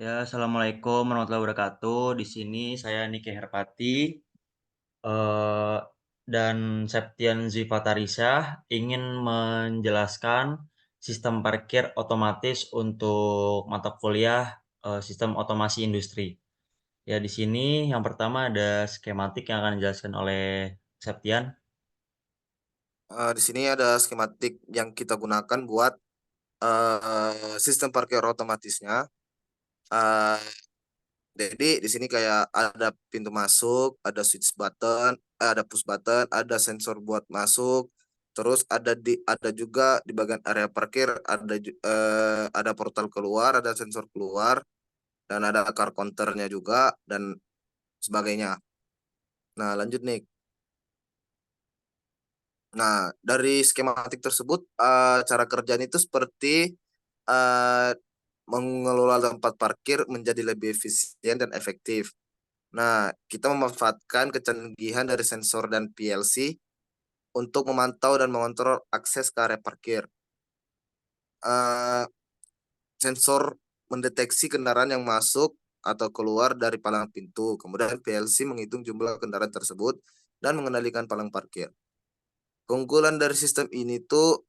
Ya, Assalamualaikum warahmatullahi wabarakatuh. Di sini saya Nike Herpati eh, dan Septian Zivatarisah ingin menjelaskan sistem parkir otomatis untuk mata kuliah sistem otomasi industri. Ya, di sini yang pertama ada skematik yang akan dijelaskan oleh Septian. Di sini ada skematik yang kita gunakan buat sistem parkir otomatisnya. Eh, jadi di sini kayak ada pintu masuk, ada switch button, ada push button, ada sensor buat masuk. Terus ada juga di bagian area parkir ada portal keluar, ada sensor keluar, dan ada car counternya juga dan sebagainya. Nah, lanjut nih. Nah, dari skematik tersebut, cara kerjanya itu seperti eh, mengelola tempat parkir menjadi lebih efisien dan efektif. Nah, kita memanfaatkan kecanggihan dari sensor dan PLC untuk memantau dan mengontrol akses ke area parkir. Eh, Sensor mendeteksi kendaraan yang masuk atau keluar dari palang pintu. Kemudian PLC menghitung jumlah kendaraan tersebut dan mengendalikan palang parkir. Keunggulan dari sistem ini tuh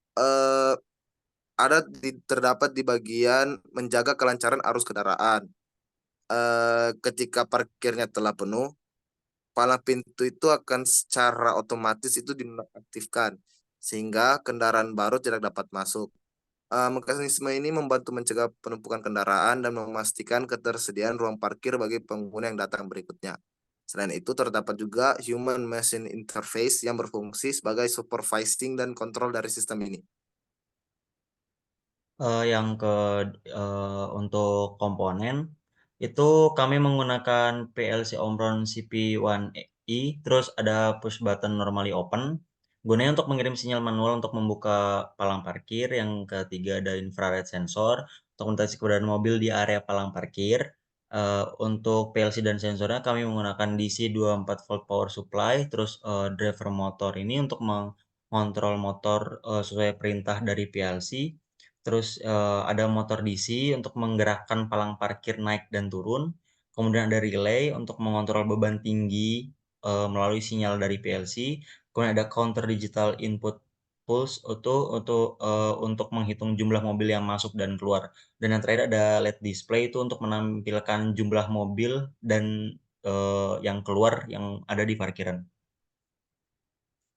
terdapat di bagian menjaga kelancaran arus kendaraan. Ketika parkirnya telah penuh, palang pintu itu akan secara otomatis itu dinonaktifkan sehingga kendaraan baru tidak dapat masuk. Mekanisme ini membantu mencegah penumpukan kendaraan dan memastikan ketersediaan ruang parkir bagi pengguna yang datang berikutnya. Selain itu, terdapat juga human machine interface yang berfungsi sebagai supervising dan kontrol dari sistem ini. Yang untuk komponen itu kami menggunakan PLC Omron CP1E, terus ada push button normally open. Gunanya untuk mengirim sinyal manual untuk membuka palang parkir. Yang ketiga ada infrared sensor untuk mendeteksi keberadaan mobil di area palang parkir. Untuk PLC dan sensornya kami menggunakan DC 24 volt power supply, terus driver motor ini untuk mengontrol motor sesuai perintah dari PLC. Terus ada motor DC untuk menggerakkan palang parkir naik dan turun. Kemudian ada relay untuk mengontrol beban tinggi melalui sinyal dari PLC. Kemudian ada counter digital input pulse untuk menghitung jumlah mobil yang masuk dan keluar. Dan yang terakhir ada LED display itu untuk menampilkan jumlah mobil dan yang keluar yang ada di parkiran.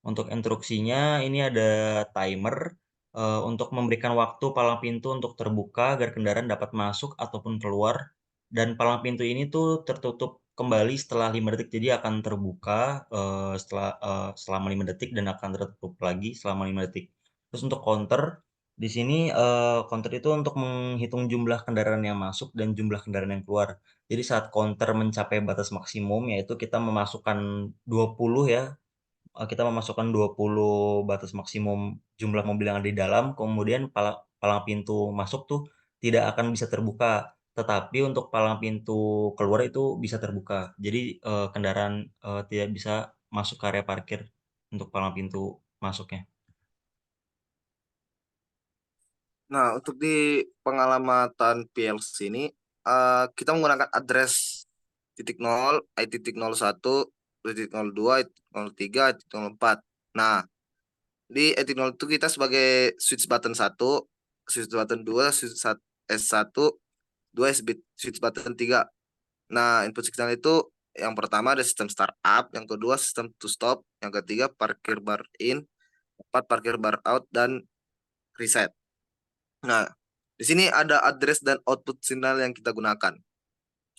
Untuk instruksinya ini ada timer untuk memberikan waktu palang pintu untuk terbuka agar kendaraan dapat masuk ataupun keluar. Dan palang pintu ini tuh tertutup kembali setelah 5 detik, jadi akan terbuka selama 5 detik dan akan tertutup lagi selama 5 detik. Terus untuk counter, di sini counter itu untuk menghitung jumlah kendaraan yang masuk dan jumlah kendaraan yang keluar. Jadi saat counter mencapai batas maksimum, yaitu kita memasukkan 20 ya, kita memasukkan 20 batas maksimum jumlah mobil yang ada di dalam, kemudian palang pintu masuk tuh tidak akan bisa terbuka, tetapi untuk palang pintu keluar itu bisa terbuka. Jadi kendaraan tidak bisa masuk ke area parkir untuk palang pintu masuknya. Nah, untuk di pengalamatan PLC ini, kita menggunakan address titik nol, titik nol satu, titik nol dua, titik nol tiga, titik nol empat. Nah, di titik nol itu kita sebagai switch button satu, switch button dua, S1, dua switch button tiga. Nah, input signal itu yang pertama ada sistem startup, yang kedua sistem to stop, yang ketiga parkir bar in, empat parkir bar out, dan reset. Nah, di sini ada address dan output signal yang kita gunakan.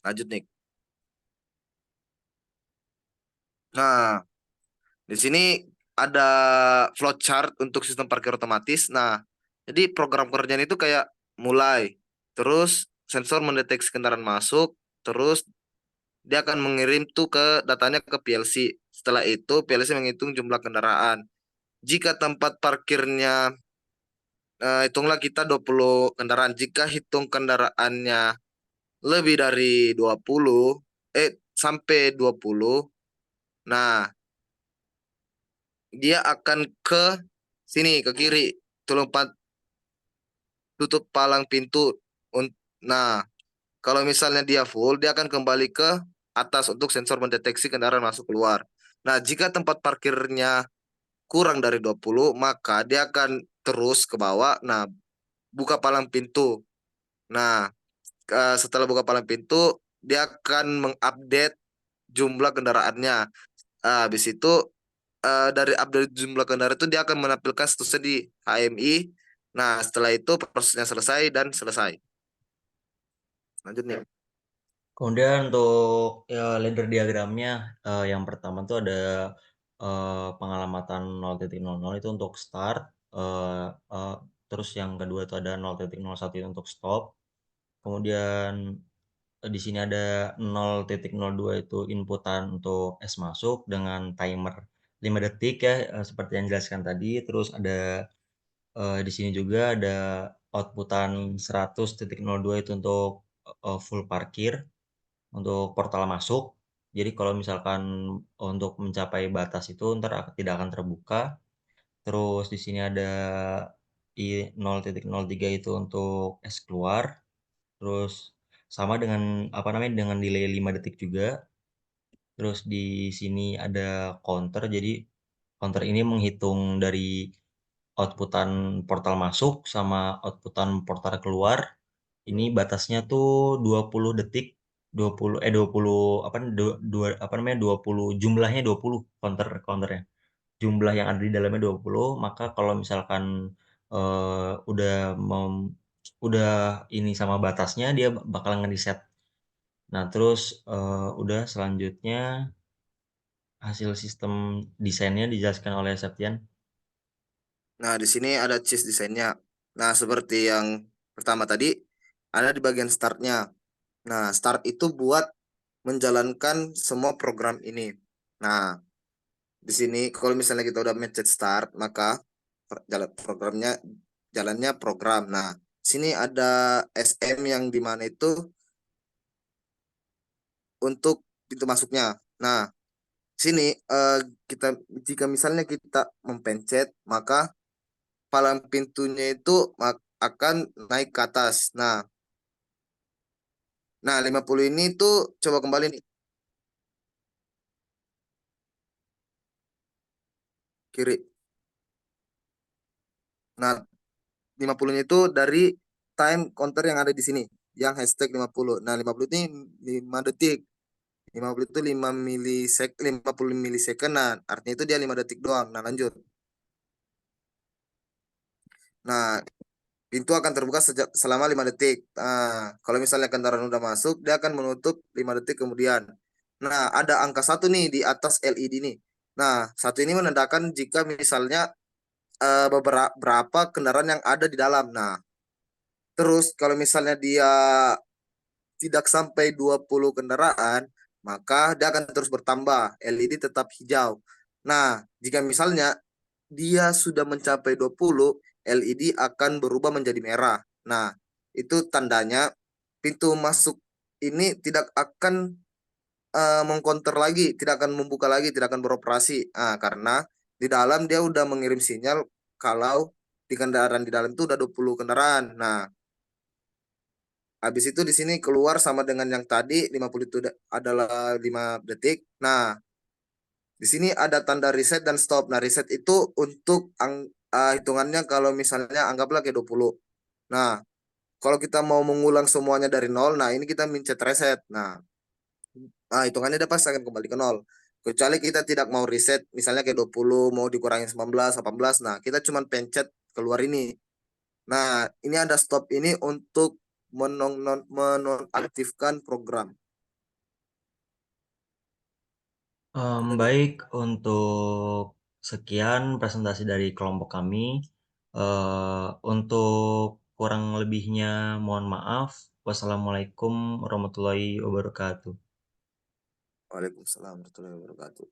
Lanjut nih. Nah, di sini ada flowchart untuk sistem parkir otomatis. Nah, jadi program kerjaan itu kayak mulai, terus sensor mendeteksi kendaraan masuk, terus dia akan mengirim tuh ke datanya ke PLC. Setelah itu PLC menghitung jumlah kendaraan. Jika tempat parkirnya hitunglah kita 20 kendaraan. Jika hitung kendaraannya lebih dari 20 sampai 20, nah dia akan ke sini ke kiri, tolong tutup palang pintu. Nah, Kalau misalnya dia full, dia akan kembali ke atas untuk sensor mendeteksi kendaraan masuk keluar. Nah, jika tempat parkirnya kurang dari 20, maka dia akan terus ke bawah. Nah, buka palang pintu. Nah, setelah buka palang pintu, dia akan mengupdate jumlah kendaraannya. Habis itu dari update jumlah kendaraan itu dia akan menampilkan statusnya di HMI. Nah, setelah itu prosesnya selesai dan selesai. Lanjut nih. Kemudian untuk ya, ladder diagramnya, yang pertama tuh ada pengalamatan 0.00 itu untuk start, eh, eh, terus yang kedua tuh ada 0.01 itu untuk stop, kemudian di sini ada 0.02 itu inputan untuk es masuk dengan timer 5 detik ya, seperti yang dijelaskan tadi. Terus ada di sini juga ada outputan 100.02 itu untuk full parkir untuk portal masuk. Jadi kalau misalkan untuk mencapai batas itu ntar tidak akan terbuka. Terus di sini ada i 0.03 itu untuk es keluar. Terus sama dengan apa namanya dengan delay 5 detik juga. Terus di sini ada counter. Jadi counter ini menghitung dari outputan portal masuk sama outputan portal keluar. Ini batasnya tuh 20 detik, 20 apa apa namanya 20 jumlahnya 20 counternya. Jumlah yang ada di dalamnya 20, maka kalau misalkan udah udah ini sama batasnya dia bakal ngereset. Nah, terus udah selanjutnya hasil sistem desainnya dijelaskan oleh Septian. Nah, di sini ada cheese desainnya. Nah, seperti yang pertama tadi, ada di bagian startnya. Nah, start itu buat menjalankan semua program ini. Nah, di sini kalau misalnya kita udah mencet start, maka jalan programnya jalannya program. Nah, sini ada SM yang di mana itu untuk pintu masuknya. Nah, sini kita jika misalnya kita mempencet, maka palang pintunya itu akan naik ke atas. Nah, 50 ini tuh coba kembali nih kiri. Nah, 50-nya itu dari time counter yang ada di sini, yang hashtag 50. Nah, 50 ini 5 detik. 50 itu 50 milisecond. Nah, artinya itu dia 5 detik doang. Nah, lanjut. Nah, pintu akan terbuka selama 5 detik. Nah, kalau misalnya kendaraan udah masuk, dia akan menutup 5 detik kemudian. Nah, ada angka satu nih di atas LED nih. Nah, satu ini menandakan jika misalnya beberapa kendaraan yang ada di dalam. Nah, terus kalau misalnya dia tidak sampai 20 kendaraan, maka dia akan terus bertambah. LED tetap hijau. Nah, jika misalnya dia sudah mencapai 20, LED akan berubah menjadi merah. Nah, itu tandanya pintu masuk ini tidak akan mengcounter lagi, tidak akan membuka lagi, tidak akan beroperasi. Karena di dalam dia udah mengirim sinyal kalau di kendaraan di dalam itu udah 20 kendaraan. Nah, habis itu di sini keluar sama dengan yang tadi 50 itu adalah 5 detik. Nah, di sini ada tanda reset dan stop. Nah, reset itu untuk hitungannya kalau misalnya anggaplah kayak 20. Nah, kalau kita mau mengulang semuanya dari nol, nah ini kita mencet reset. Hitungannya dia pasti akan kembali ke nol. Kecuali kita tidak mau reset, misalnya kayak 20, mau dikurangi 19, 18. Nah, kita cuma pencet keluar ini. Nah, ini ada stop ini untuk menonaktifkan program. Udah nih. Baik, untuk sekian presentasi dari kelompok kami. Untuk kurang lebihnya mohon maaf. Wassalamualaikum warahmatullahi wabarakatuh. Waalaikumsalam warahmatullahi wabarakatuh.